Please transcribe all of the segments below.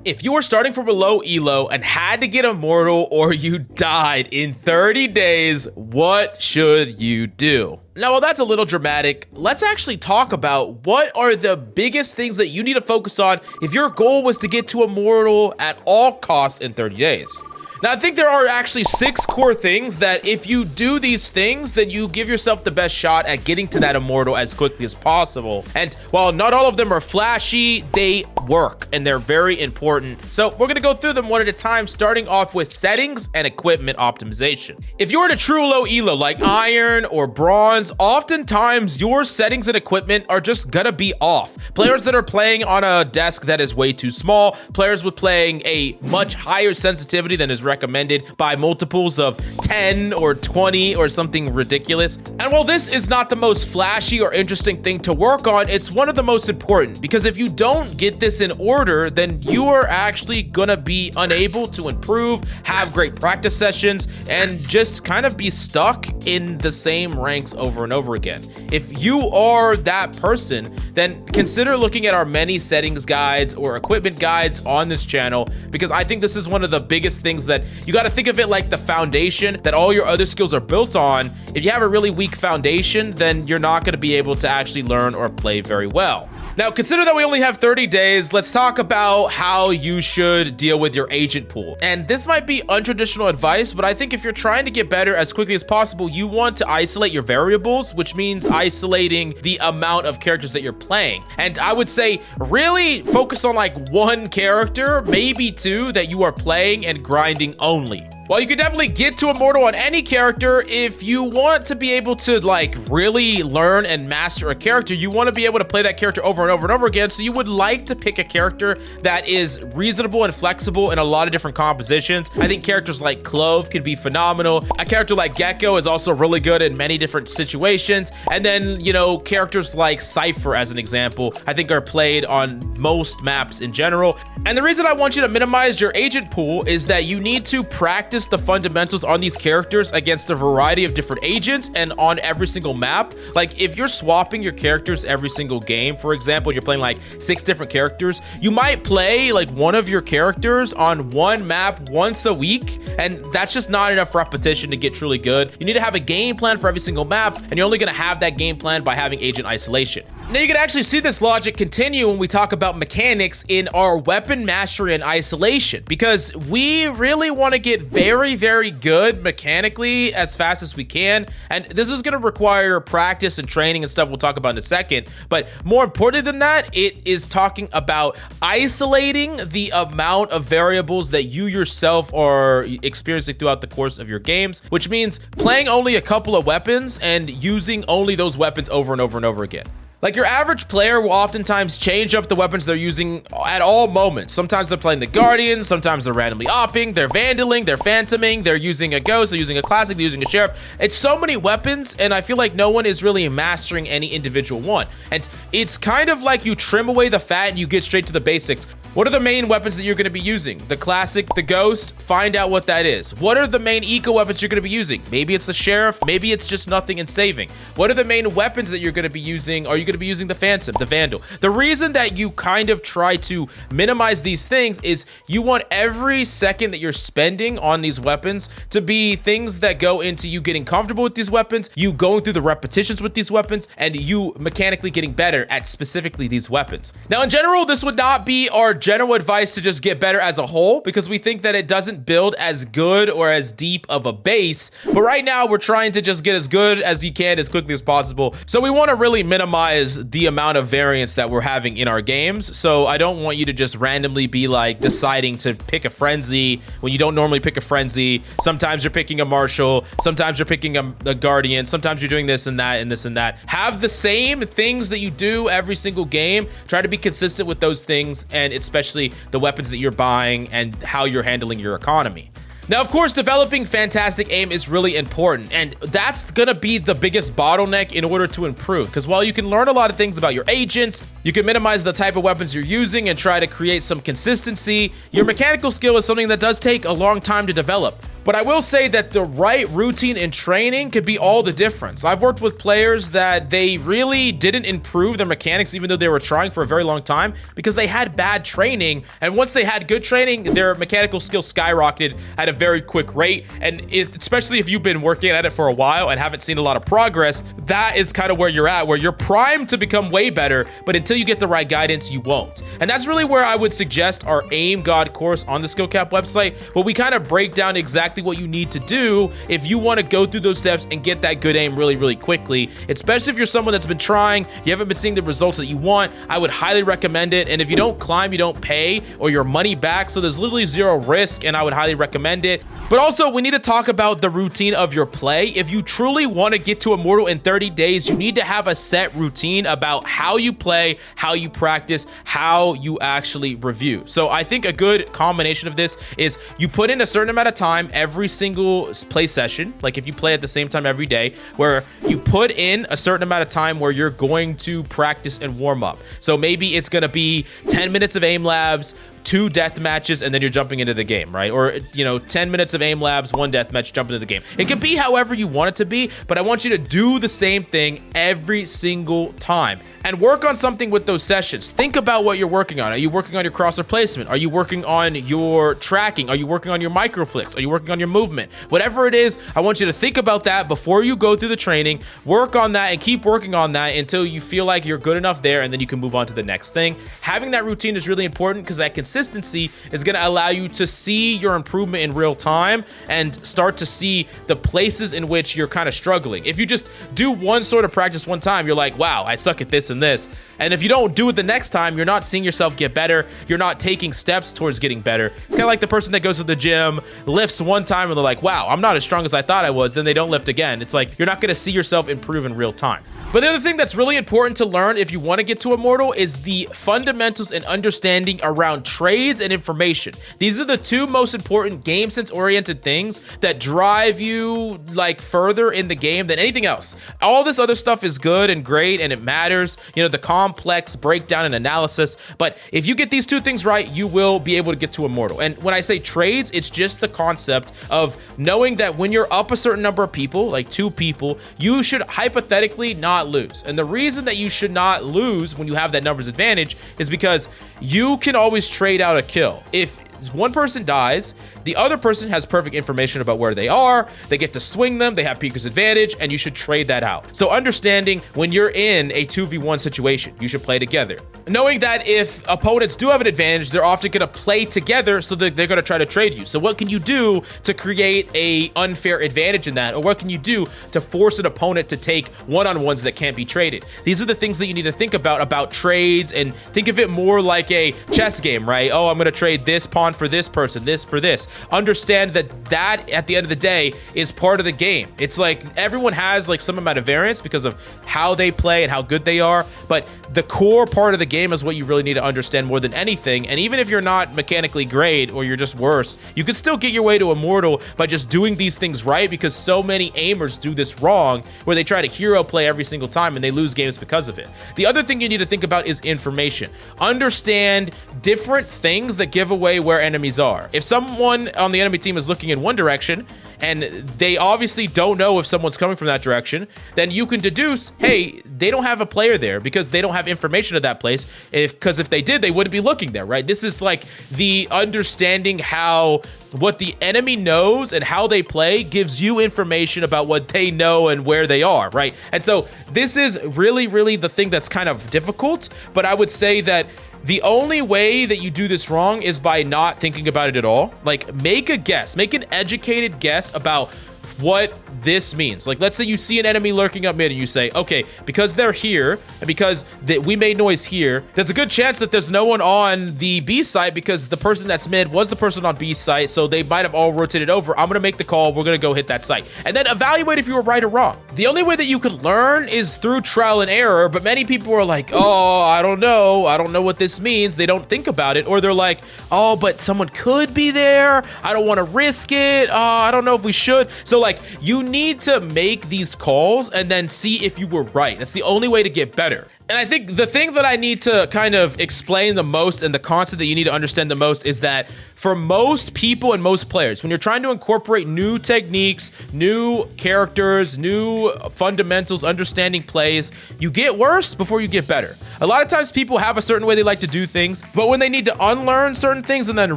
If you were starting from a low elo and had to get Immortal or you died in 30 days, what should you do? Now, while that's a little dramatic, let's actually talk about what are the biggest things that you need to focus on if your goal was to get to Immortal at all costs in 30 days. Now, I think there are actually 6 core things that if you do these things, then you give yourself the best shot at getting to that Immortal as quickly as possible. And while not all of them are flashy, they work and they're very important. So we're gonna go through them one at a time, starting off with settings and equipment optimization. If you're in a true low elo like Iron or Bronze, oftentimes your settings and equipment are just gonna be off. Players that are playing on a desk that is way too small, players with playing a much higher sensitivity than is recommended by multiples of 10 or 20 or something ridiculous. And while this is not the most flashy or interesting thing to work on, it's one of the most important, because if you don't get this in order, then you are actually gonna be unable to improve, have great practice sessions, and just kind of be stuck in the same ranks over and over again. If you are that person, then consider looking at our many settings guides or equipment guides on this channel, because I think this is one of the biggest things that you got to think of it like the foundation that all your other skills are built on. If you have a really weak foundation, then you're not going to be able to actually learn or play very well. Now, consider that we only have 30 days. Let's talk about how you should deal with your agent pool. And this might be untraditional advice, but I think if you're trying to get better as quickly as possible, you want to isolate your variables, which means isolating the amount of characters that you're playing. And I would say really focus on like 1 character, maybe 2 that you are playing and grinding only. While you can definitely get to Immortal on any character, if you want to be able to like really learn and master a character, you want to be able to play that character over and over and over again. So you would like to pick a character that is reasonable and flexible in a lot of different compositions. I think characters like Clove could be phenomenal. A character like Gecko is also really good in many different situations. And then, you know, characters like Cypher, as an example, I think are played on most maps in general. And the reason I want you to minimize your agent pool is that you need to practice the fundamentals on these characters against a variety of different agents and on every single map. Like if you're swapping your characters every single game, for example, you're playing like 6 different characters, you might play like one of your characters on one map once a week, and that's just not enough repetition to get truly good. You need to have a game plan for every single map, and you're only going to have that game plan by having agent isolation. Now you can actually see this logic continue when we talk about mechanics in our weapon mastery and isolation, because we really want to get very, very good mechanically as fast as we can. And this is going to require practice and training and stuff we'll talk about in a second. But more important than that, it is talking about isolating the amount of variables that you yourself are experiencing throughout the course of your games, which means playing only a couple of weapons and using only those weapons over and over and over again. Like your average player will oftentimes change up the weapons they're using at all moments. Sometimes they're playing the Guardian, sometimes they're randomly opping, they're vandaling, they're phantoming, they're using a ghost, they're using a classic, they're using a sheriff. It's so many weapons, and I feel like no one is really mastering any individual one. And it's kind of like you trim away the fat and you get straight to the basics. What are the main weapons that you're going to be using? The classic, the ghost, find out what that is. What are the main eco weapons you're going to be using? Maybe it's the sheriff, maybe it's just nothing and saving. What are the main weapons that you're going to be using? Are you going to be using the phantom, the vandal? The reason that you kind of try to minimize these things is you want every second that you're spending on these weapons to be things that go into you getting comfortable with these weapons, you going through the repetitions with these weapons, and you mechanically getting better at specifically these weapons. Now, in general, this would not be our general advice to just get better as a whole, because we think that it doesn't build as good or as deep of a base. But right now we're trying to just get as good as you can as quickly as possible. So we want to really minimize the amount of variance that we're having in our games. So I don't want you to just randomly be like deciding to pick a frenzy when you don't normally pick a frenzy. Sometimes you're picking a marshal, sometimes you're picking a guardian, sometimes you're doing this and that and this and that. Have the same things that you do every single game. Try to be consistent with those things, and especially the weapons that you're buying and how you're handling your economy. Now, of course, developing fantastic aim is really important, and that's gonna be the biggest bottleneck in order to improve, because while you can learn a lot of things about your agents, you can minimize the type of weapons you're using and try to create some consistency, your mechanical skill is something that does take a long time to develop. But I will say that the right routine and training could be all the difference. I've worked with players that they really didn't improve their mechanics even though they were trying for a very long time because they had bad training. And once they had good training, their mechanical skills skyrocketed at a very quick rate. And especially if you've been working at it for a while and haven't seen a lot of progress, that is kind of where you're at, where you're primed to become way better, but until you get the right guidance, you won't. And that's really where I would suggest our Aim God course on the SkillCapped website, where we kind of break down exactly what you need to do if you want to go through those steps and get that good aim really, really quickly. Especially if you're someone that's been trying, you haven't been seeing the results that you want, I would highly recommend it. And if you don't climb, you don't pay or your money back. So there's literally zero risk, and I would highly recommend it. But also, we need to talk about the routine of your play. If you truly want to get to Immortal in 30 days, you need to have a set routine about how you play, how you practice, how you actually review. So I think a good combination of this is you put in a certain amount of time every single play session. Like if you play at the same time every day, where you put in a certain amount of time where you're going to practice and warm up. So maybe it's going to be 10 minutes of aim labs, 2 death matches, and then you're jumping into the game, right? Or, 10 minutes of aim labs, 1 death match, jump into the game. It can be however you want it to be, but I want you to do the same thing every single time. And work on something with those sessions. Think about what you're working on. Are you working on your crosser placement? Are you working on your tracking? Are you working on your micro flicks? Are you working on your movement? Whatever it is, I want you to think about that before you go through the training. Work on that and keep working on that until you feel like you're good enough there, and then you can move on to the next thing. Having that routine is really important because that consistency is going to allow you to see your improvement in real time and start to see the places in which you're kind of struggling. If you just do one sort of practice one time, you're like, wow, I suck at this and this. And if you don't do it the next time, you're not seeing yourself get better. You're not taking steps towards getting better. It's kind of like the person that goes to the gym, lifts one time, and they're like, wow, I'm not as strong as I thought I was. Then they don't lift again. It's like you're not going to see yourself improve in real time. But the other thing that's really important to learn if you want to get to Immortal is the fundamentals and understanding around trades and information. These are the 2 most important game sense oriented things that drive you further in the game than anything else. All this other stuff is good and great and it matters, the complex breakdown and analysis. But if you get these 2 things right, you will be able to get to Immortal. And when I say trades, it's just the concept of knowing that when you're up a certain number of people, like 2 people, you should hypothetically not lose. And the reason that you should not lose when you have that numbers advantage is because you can always trade out a kill. If one person dies, the other person has perfect information about where they are, they get to swing them, they have Peeker's advantage, and you should trade that out. So understanding when you're in a 2v1 situation, you should play together. Knowing that if opponents do have an advantage, they're often going to play together, so that they're going to try to trade you. So what can you do to create a unfair advantage in that? Or what can you do to force an opponent to take one-on-ones that can't be traded? These are the things that you need to think about trades, and think of it more like a chess game, right? Oh, I'm going to trade this pawn for this person, this for this. Understand that at the end of the day is part of the game. It's like everyone has some amount of variance because of how they play and how good they are, but the core part of the game is what you really need to understand more than anything. And even if you're not mechanically great or you're just worse, you can still get your way to Immortal by just doing these things right, because so many aimers do this wrong where they try to hero play every single time and they lose games because of it. The other thing you need to think about is information. Understand different things that give away where enemies are. If someone on the enemy team is looking in one direction and they obviously don't know if someone's coming from that direction, then you can deduce, hey, they don't have a player there because they don't have information of that place. Because if they did, they wouldn't be looking there, right? This is like the understanding how what the enemy knows and how they play gives you information about what they know and where they are, right? And so this is really, really the thing that's kind of difficult, but I would say that the only way that you do this wrong is by not thinking about it at all. Make a guess, make an educated guess about what this means. Let's say you see an enemy lurking up mid and you say, okay, because they're here and because we made noise here, there's a good chance that there's no one on the B site because the person that's mid was the person on B site, so they might have all rotated over. I'm gonna make the call, we're gonna go hit that site. And then evaluate if you were right or wrong. The only way that you could learn is through trial and error, but many people are like, oh, I don't know what this means. They don't think about it, or they're like, oh, but someone could be there. I don't wanna risk it. I don't know if we should. So you need to make these calls and then see if you were right. That's the only way to get better. And I think the thing that I need to kind of explain the most and the concept that you need to understand the most is that for most people and most players, when you're trying to incorporate new techniques, new characters, new fundamentals, understanding plays, you get worse before you get better. A lot of times people have a certain way they like to do things, but when they need to unlearn certain things and then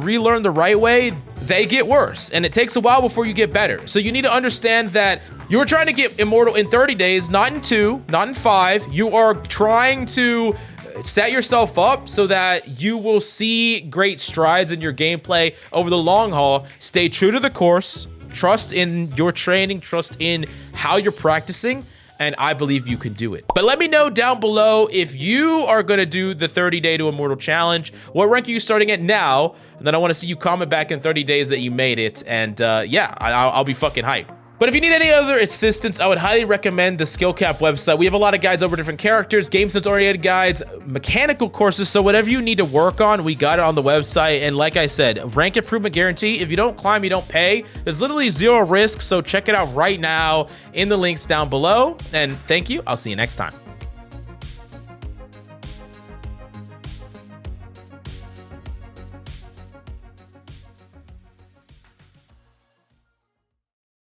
relearn the right way, they get worse. And it takes a while before you get better. So you need to understand that you're trying to get Immortal in 30 days, not in 2, not in 5. You are trying to set yourself up so that you will see great strides in your gameplay over the long haul. Stay true to the course, trust in your training, trust in how you're practicing, and I believe you can do it. But let me know down below if you are gonna do the 30-day to Immortal challenge. What rank are you starting at now? And then I wanna see you comment back in 30 days that you made it, and yeah, I'll be fucking hyped. But if you need any other assistance, I would highly recommend the SkillCapped website. We have a lot of guides over different characters, game sense-oriented guides, mechanical courses, so whatever you need to work on, we got it on the website. And like I said, rank improvement guarantee. If you don't climb, you don't pay. There's literally zero risk, so check it out right now in the links down below. And thank you. I'll see you next time.